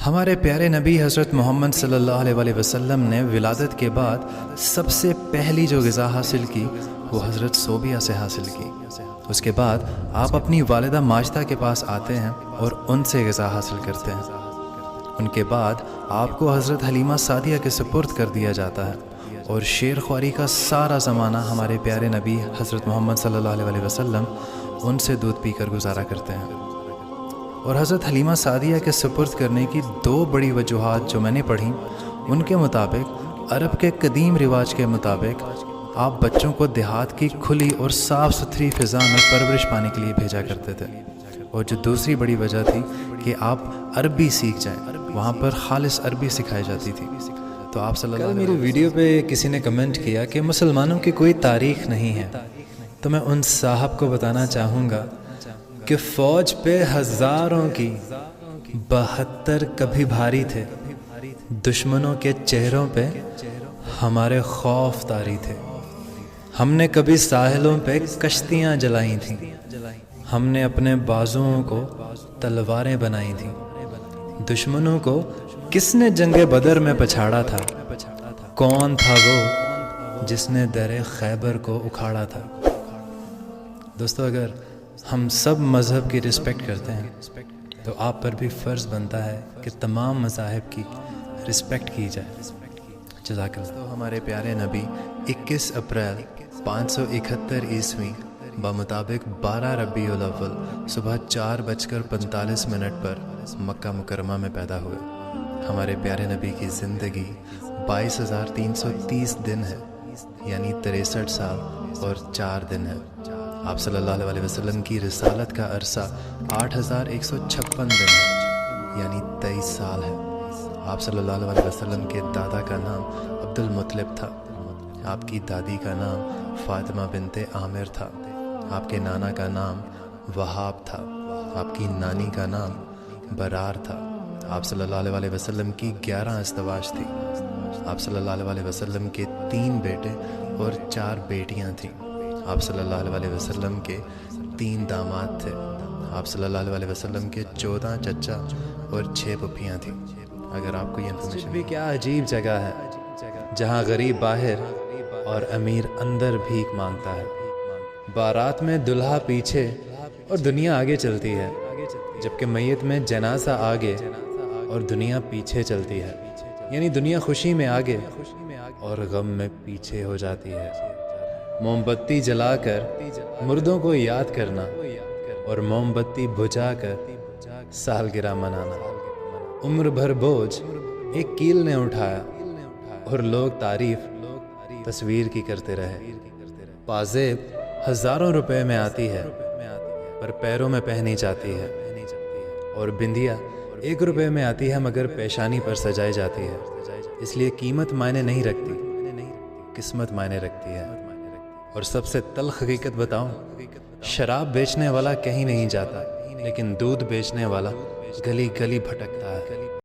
ہمارے پیارے نبی حضرت محمد صلی اللہ علیہ وسلم نے ولادت کے بعد سب سے پہلی جو غذا حاصل کی وہ حضرت صوبیہ سے حاصل کی۔ اس کے بعد آپ اپنی والدہ ماجدہ کے پاس آتے ہیں اور ان سے غذا حاصل کرتے ہیں۔ ان کے بعد آپ کو حضرت حلیمہ سعدیہ کے سپرد کر دیا جاتا ہے اور شیر خواری کا سارا زمانہ ہمارے پیارے نبی حضرت محمد صلی اللہ علیہ وسلم ان سے دودھ پی کر گزارا کرتے ہیں۔ اور حضرت حلیمہ سعدیہ کے سپرد کرنے کی دو بڑی وجوہات جو میں نے پڑھی، ان کے مطابق عرب کے قدیم رواج کے مطابق آپ بچوں کو دیہات کی کھلی اور صاف ستھری فضا میں پرورش پانے کے لیے بھیجا کرتے تھے، اور جو دوسری بڑی وجہ تھی کہ آپ عربی سیکھ جائیں، وہاں پر خالص عربی سکھائی جاتی تھی۔ تو آپ صلی اللہ علیہ وسلم، میری ویڈیو پہ کسی نے کمنٹ کیا کہ مسلمانوں کی کوئی تاریخ نہیں ہے، تو میں ان صاحب کو بتانا چاہوں گا کہ فوج پہ ہزاروں کی 72 کبھی بھاری تھے، دشمنوں کے چہروں پہ ہمارے خوف طاری تھے۔ ہم نے کبھی ساحلوں پہ کشتیاں جلائی تھیں، ہم نے اپنے بازوؤں کو تلواریں بنائی تھیں۔ دشمنوں کو کس نے جنگ بدر میں پچھاڑا تھا؟ کون تھا وہ جس نے در خیبر کو اکھاڑا تھا؟ دوستو، اگر ہم سب مذہب کی رسپیکٹ کرتے ہیں تو آپ پر بھی فرض بنتا ہے کہ تمام مذاہب کی رسپیکٹ کی جائے۔ جزاک اللہ۔ تو ہمارے پیارے نبی 21 اپریل 571 عیسوی بمطابق 12 ربیع الاول صبح 4:45 پر مکہ مکرمہ میں پیدا ہوئے۔ ہمارے پیارے نبی کی زندگی 22,330 دن ہے، یعنی 63 سال اور 4 دن ہے۔ آپ صلی اللہ علیہ وسلم کی رسالت کا عرصہ 8,156 دن ہے، یعنی 23 سال ہے۔ آپ صلی اللہ علیہ وسلم کے دادا کا نام عبد المطلب تھا، آپ کی دادی کا نام فاطمہ بنت عامر تھا، آپ کے نانا کا نام وہاب تھا، آپ کی نانی کا نام برار تھا۔ آپ صلی اللہ علیہ وسلم کی 11 ازدواج تھی۔ آپ صلی اللہ علیہ وسلم کے 3 بیٹے اور 4 بیٹیاں تھیں۔ آپ صلی اللہ علیہ وسلم کے 3 داماد تھے۔ آپ صلی اللہ علیہ وسلم کے 14 چچا اور 6 پھپھیاں تھیں۔ اگر آپ کو یہ انفارمیشن بھی، کیا عجیب جگہ ہے جہاں غریب باہر اور امیر اندر بھیک مانگتا ہے۔ بارات میں دلہا پیچھے اور دنیا آگے چلتی ہے، جبکہ میت میں جنازہ آگے اور دنیا پیچھے چلتی ہے، یعنی دنیا خوشی میں آگے اور غم میں پیچھے ہو جاتی ہے۔ موم بتی جلا کر مردوں کو یاد کرنا اور موم بتی بجھا کر سالگرہ منانا۔ عمر بھر بوجھ ایک کیل نے اٹھایا اور لوگ تعریف تصویر کی کرتے رہے۔ پازیب ہزاروں روپے میں آتی ہے پر پیروں میں پہنی جاتی ہے، اور بندیا 1 روپے میں آتی ہے مگر پیشانی پر سجائی جاتی ہے۔ اس لیے قیمت معنی نہیں رکھتی، قسمت معنی رکھتی ہے۔ اور سب سے تلخ حقیقت بتاؤں، شراب بیچنے والا کہیں نہیں جاتا، لیکن دودھ بیچنے والا گلی گلی بھٹکتا ہے۔